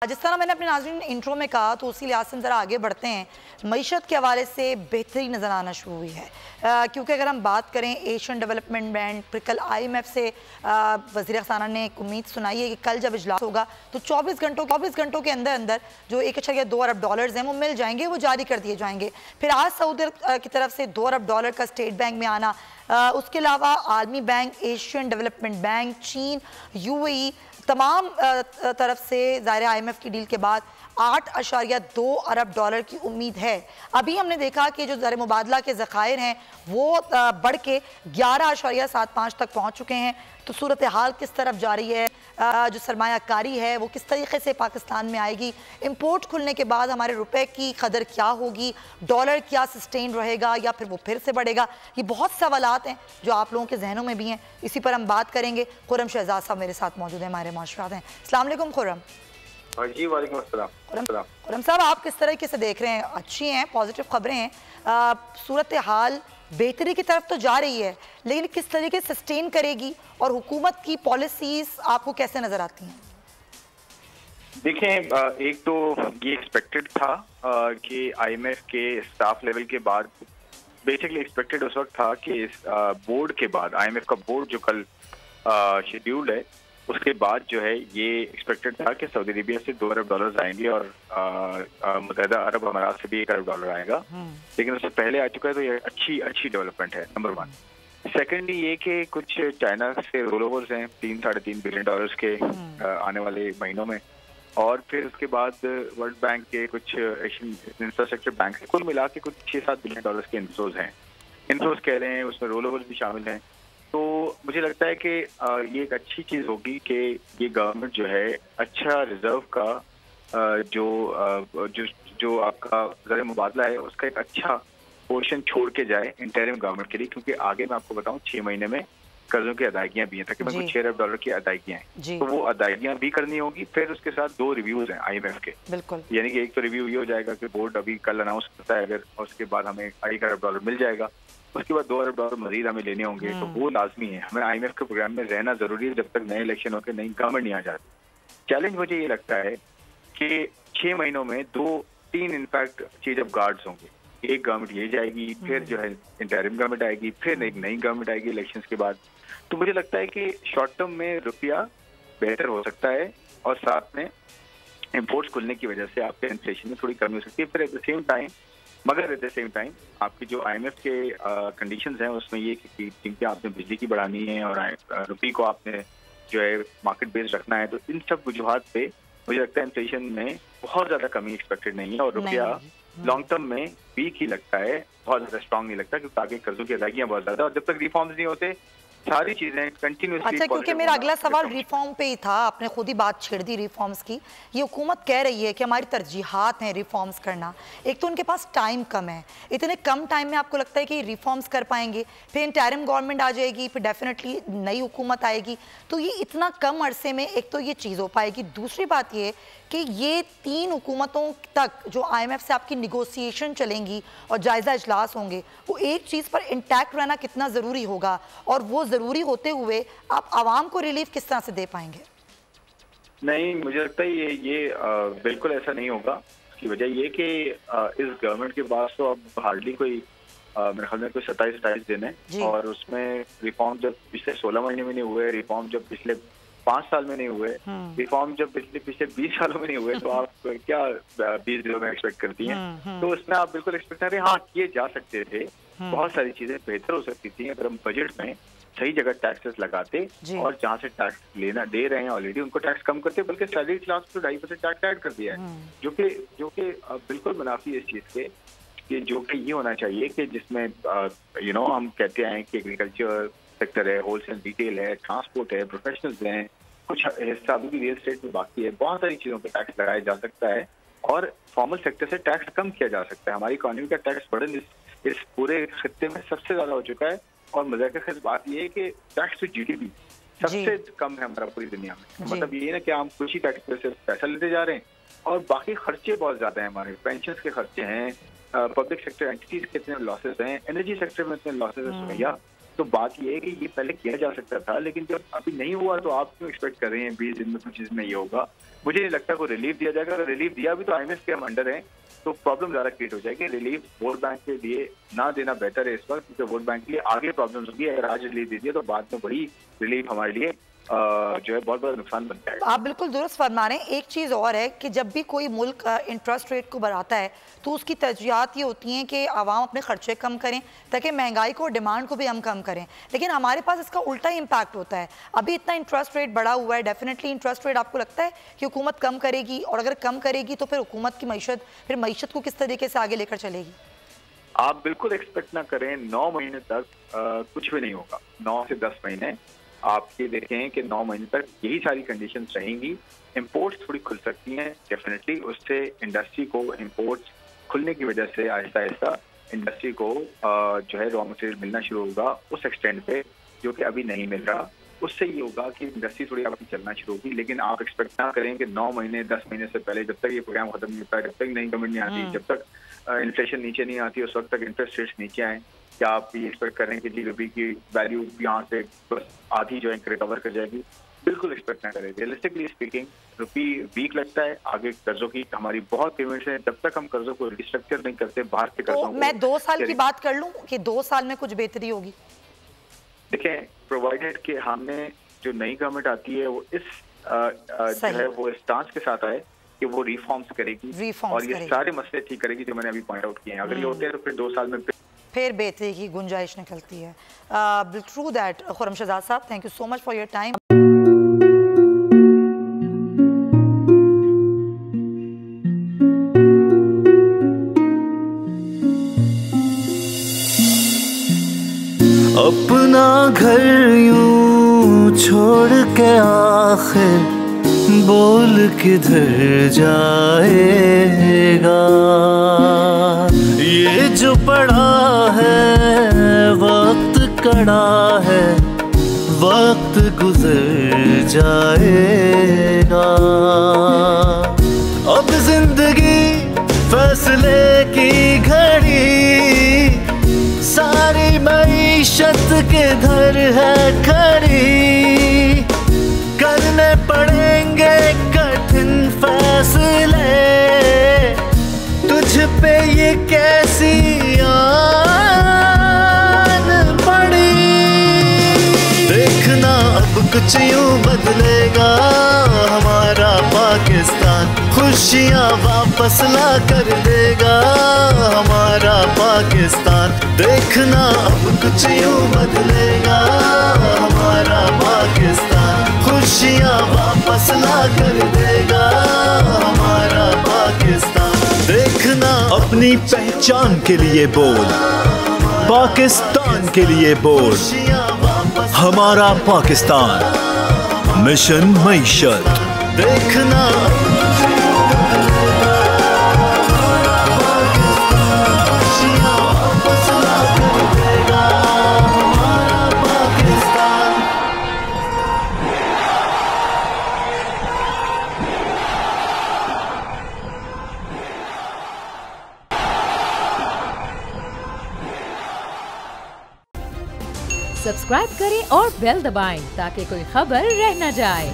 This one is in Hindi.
जिस तरह मैंने अपने नाज़रीन इंट्रो में कहा तो उसी लिहाज से हम ज़रा आगे बढ़ते हैं। मईशत के हवाले से बेहतरी नज़र आना शुरू हुई है, क्योंकि अगर हम बात करें एशियन डेवलपमेंट बैंक फिर कल IMF से वज़ीर ख़ज़ाना ने एक उम्मीद सुनाई है कि कल जब इजलास होगा तो 24 घंटों के अंदर अंदर जो 1.2 अरब डॉलर्स हैं वो मिल जाएंगे, वो जारी कर दिए जाएंगे। फिर आज सऊदी की तरफ से 2 अरब डॉलर का स्टेट बैंक में आना, उसके अलावा आलमी बैंक, एशियन डेवलपमेंट बैंक, चीन, UAE तमाम तरफ से ज़ाहिर IMF की डील के बाद 8.2 अरब डॉलर की उम्मीद है। अभी हमने देखा कि जो ज़र मुबादला के ज़खायर हैं वो बढ़ के 11.75 तक पहुँच चुके हैं। तो सूरत हाल किस तरफ जा रही है, जो सरमायाकारी है वो किस तरीके से पाकिस्तान में आएगी, इंपोर्ट खुलने के बाद हमारे रुपए की कदर क्या होगी, डॉलर क्या सस्टेन रहेगा या फिर वो फिर से बढ़ेगा, ये बहुत सवालात हैं जो आप लोगों के जहनों में भी हैं। इसी पर हम बात करेंगे। खुर्रम शहजाद साहब मेरे साथ मौजूद हैं, हमारे माशरात हैं। अस्सलाम वालेकुम खुर्रम। जी वालेकुम अस्सलाम। खुर्रम साहब, आप किस तरीके से देख रहे हैं? अच्छी हैं, पॉजिटिव खबरें हैं, सूरत हाल बेहतरी की तरफ तो जा रही है, लेकिन किस तरीके से सस्टेन करेगी और हुकूमत की पॉलिसीज आपको कैसे नजर आती हैं? देखें, एक तो ये एक्सपेक्टेड था कि IMF के स्टाफ लेवल के बाद, बेसिकली एक्सपेक्टेड उस वक्त था कि इस बोर्ड के बाद, IMF का बोर्ड जो कल शेड्यूल्ड है उसके बाद जो है ये एक्सपेक्टेड था कि सऊदी अरेबिया से 2 अरब डॉलर आएंगे और मुत्तहिदा अरब अमारात से भी 1 अरब डॉलर आएगा, लेकिन उससे पहले आ चुका है। तो ये अच्छी डेवलपमेंट है, नंबर 1। सेकेंडली ये कि कुछ चाइना से रोल ओवर्स हैं 3-3.5 बिलियन डॉलर्स के आने वाले महीनों में, और फिर उसके बाद वर्ल्ड बैंक के कुछ एशियन इंफ्रास्ट्रक्चर बैंक से कुल मिला के कुछ 6-7 बिलियन डॉलर्स के इनफ्लोज हैं। इनफ्लोज कह रहे हैं, उसमें रोल ओवर्स भी शामिल हैं। तो मुझे लगता है कि ये एक अच्छी चीज़ होगी कि ये गवर्नमेंट जो है अच्छा रिजर्व का जो आपका ज़र मुबादला है उसका एक अच्छा पोर्शन छोड़ के जाए इंटरिम गवर्नमेंट के लिए, क्योंकि आगे मैं आपको बताऊं 6 महीने में कर्जों की अदायगियां भी हैं, तकरीबन 6 अरब डॉलर की अदायगियां हैं, तो वो अदायगियां भी करनी होगी। फिर उसके साथ 2 रिव्यूज हैं IMF के, बिल्कुल, यानी कि एक तो रिव्यू ये हो जाएगा कि बोर्ड अभी कल अनाउंस करता है अगर, और उसके बाद हमें 1 अरब डॉलर मिल जाएगा, उसके बाद 2 अरब डॉलर मजीद हमें लेने होंगे, तो वो लाजमी है। हमें IMF के प्रोग्राम में रहना जरूरी है जब तक नए इलेक्शन होकर नई गवर्नमेंट नहीं आ जाती। चैलेंज मुझे ये लगता है कि 6 महीनों में 2-3 इनफैक्ट चेंज ऑफ गार्ड्स होंगे। एक गवर्नमेंट ये जाएगी, फिर जो है इंटरिम गवर्नमेंट आएगी, फिर एक नई गवर्नमेंट आएगी इलेक्शन के बाद। तो मुझे लगता है कि शॉर्ट टर्म में रुपया बेहतर हो सकता है और साथ में इम्पोर्ट्स खुलने की वजह से आपके इन्फ्लेशन में थोड़ी कमी हो सकती है। फिर एट द सेम टाइम आपकी जो IMF के कंडीशंस हैं उसमें ये कि क्योंकि आपने बिजली की बढ़ानी है और रुपये को आपने जो है मार्केट बेस्ड रखना है, तो इन सब वजूहात पे मुझे लगता है इन्फ्लेशन में बहुत ज्यादा कमी एक्सपेक्टेड नहीं है और रुपया लॉन्ग टर्म में वीक ही लगता है, बहुत ज्यादा स्ट्रांग नहीं लगता, क्योंकि आगे कर्जों की अदायगियां बहुत ज्यादा, और जब तक रिफॉर्म्स नहीं होते सारी चीजें कंटिन्यूअसली। अच्छा, क्योंकि मेरा अगला सवाल रिफॉर्म पे ही था, आपने खुद ही बात छेड़ दी रिफॉर्म्स की। ये हुकूमत कह रही है कि हमारी तरजीहात हैं रिफॉर्म्स करना, एक तो उनके पास टाइम कम है, इतने कम टाइम में आपको लगता है कि रिफॉर्म्स कर पाएंगे? फिर इंटरिम गवर्नमेंट आ जाएगी, फिर डेफिनेटली नई हुकूमत आएगी, तो ये इतना कम अरसे में एक तो ये चीज़ हो पाएगी। दूसरी बात ये कि ये 3 हुकूमतों तक जो IMF से आपकी निगोसिएशन चलेंगी और जायज़ा इजलास होंगे, वो एक चीज़ पर इंटैक्ट रहना कितना ज़रूरी होगा, और वो ज़रूरी होते हुए आप आवाम को रिलीफ किस तरह से दे पाएंगे? नहीं, मुझे लगता है ये बिल्कुल ऐसा नहीं होगा। उसकी वजह ये कि इस गवर्नमेंट के पास तो अब हार्डली कोई मेरे ख्याल में कोई 27-28 दिन है, और उसमें रिफॉर्म जब पिछले 16 महीने में नहीं हुए, रिफॉर्म जब पिछले 5 साल में नहीं हुए, रिफॉर्म जब पिछले 20 सालों में नहीं हुए, तो आप क्या 20 दिनों में एक्सपेक्ट करती हैं? तो उसमें आप बिल्कुल एक्सपेक्ट करें, हाँ किए जा सकते थे, बहुत सारी चीजें बेहतर हो सकती थी अगर हम बजट में सही जगह टैक्सेस लगाते और जहाँ से टैक्स लेना दे रहे हैं ऑलरेडी उनको टैक्स कम करते, बल्कि सैलरी क्लास को 2.5% टैक्स ऐड कर दिया है, जो कि बिल्कुल मुनाफी है इस चीज के, कि जो कि ये होना चाहिए कि जिसमें हम कहते हैं कि एग्रीकल्चर सेक्टर है, होलसेल रिटेल है, ट्रांसपोर्ट है, प्रोफेशनल्स हैं, कुछ हिस्सा अभी रियल एस्टेट में बाकी है, बहुत सारी चीजों पर टैक्स लगाया जा सकता है और फॉर्मल सेक्टर से टैक्स कम किया जा सकता है। हमारी इकोनॉमी का टैक्स बर्डन इस पूरे खित्ते में सबसे ज्यादा हो चुका है, और मजे की बात यह है कि टैक्स टू GDP सबसे कम है हमारा पूरी दुनिया में। मतलब ये ना कि हम कुछ ही टैक्स पे से पैसा लेते जा रहे हैं और बाकी खर्चे बहुत ज्यादा हैं, हमारे पेंशन के खर्चे हैं, पब्लिक सेक्टर एंटिटीज के इतने लॉसेस हैं, एनर्जी सेक्टर में इतने लॉसेस हैं, तो बात ये है कि ये पहले किया जा सकता था, लेकिन जब अभी नहीं हुआ तो आप क्यों एक्सपेक्ट कर रहे हैं 20 दिन में कुछ चीज में ये होगा? मुझे नहीं लगता कोई रिलीफ दिया जाएगा। अगर रिलीफ दिया भी तो IMF के हम अंडर हैं, तो प्रॉब्लम ज्यादा क्रिएट हो जाएगी। रिलीफ वोट बैंक के लिए ना देना बेहतर है इस वक्त, क्योंकि वोट बैंक के लिए आगे प्रॉब्लम होगी। अगर आज रिलीफ दे दिया तो बाद में बड़ी रिलीफ हमारे लिए जो है बहुत बड़ा नुकसान बनता है। आप बिल्कुल दुरुस्त फरमा रहे हैं। एक चीज़ और है कि जब भी कोई मुल्क इंटरेस्ट रेट को बढ़ाता है तो उसकी तरजीहात ये होती हैं कि आवाम अपने खर्चे कम करें ताकि महंगाई को, डिमांड को भी हम कम करें। लेकिन हमारे पास इसका उल्टा इम्पैक्ट होता है। अभी इतना इंटरेस्ट रेट बढ़ा हुआ है, डेफिनेटली इंटरेस्ट रेट आपको लगता है कि हुकूमत कम करेगी? और अगर कम करेगी तो फिर हुकूमत की मीशत को किस तरीके से आगे लेकर चलेगी? आप बिल्कुल एक्सपेक्ट ना करें 9 महीने तक कुछ भी नहीं होगा। 9 से 10 महीने आप ये देखें कि 9 महीने तक यही सारी कंडीशंस रहेंगी। इंपोर्ट्स थोड़ी खुल सकती हैं डेफिनेटली, उससे इंडस्ट्री को इंपोर्ट्स खुलने की वजह से आहिस्ता आहिस्ता इंडस्ट्री को जो है रॉ मटेरियल मिलना शुरू होगा उस एक्सटेंड पे जो कि अभी नहीं मिल रहा। उससे ये होगा कि इंडस्ट्री थोड़ी आपकी चलना शुरू होगी। लेकिन आप एक्सपेक्ट ना करें कि 9 महीने 10 महीने से पहले, जब तक ये प्रोग्राम खत्म नहीं होता, जब तक नई गवर्नमेंट नहीं आती, जब तक इन्फ्लेशन नीचे नहीं आती, उस वक्त तक इंटरेस्ट रेट्स नीचे आए। क्या आप ये एक्सपेक्ट करें कि जी रुपये की वैल्यू यहाँ से बस आधी जो है रिकवर कर जाएगी? बिल्कुल एक्सपेक्ट ना करें। रियलिस्टिकली स्पीकिंग रुपी वीक लगता है। आगे कर्जों की हमारी बहुत पेमेंट्स हैं, जब तक हम कर्जों को रिस्ट्रक्चर नहीं करते बाहर के कर्जों को। मैं 2 साल की बात कर लूं कि 2 साल में कुछ बेहतरी होगी? देखें, प्रोवाइडेड कि हमने जो नई गवर्नमेंट आती है वो इस जो है वो स्टांस के साथ आए कि वो रिफॉर्म्स करेगी और ये सारे मसले ठीक करेगी जो मैंने अभी पॉइंट आउट किए हैं। अगर ये होते हैं तो फिर 2 साल में फिर बेहतरी की गुंजाइश निकलती है। True that. खुर्रम शहजाद साहब, thank you so much for your time. अपना घर यूं छोड़ के आखिर बोल किधर जाएगा? ये जो पड़ा है वक्त कड़ा है, वक्त गुजर जाएगा। अब जिंदगी फैसले की घड़ी, सारी मईशत के घर है खड़ी। करने पड़ेंगे कठिन फैसले, तुझ पे ये कैसी आन पड़ी। देखना अब कुछ यूं बदलेगा हमारा पाकिस्तान, खुशियाँ वापस ला कर देगा हमारा पाकिस्तान। देखना अब कुछ यूं बदलेगा हमारा पाकिस्तान, खुशियाँ वापस ला कर देगा हमारा पाकिस्तान। देखना अपनी पहचान के लिए बोल, पाकिस्तान के लिए बोल, हमारा पाकिस्तान मिशन मईशत। देखना सब्सक्राइब करें और बेल दबाएं ताकि कोई खबर रह न जाए।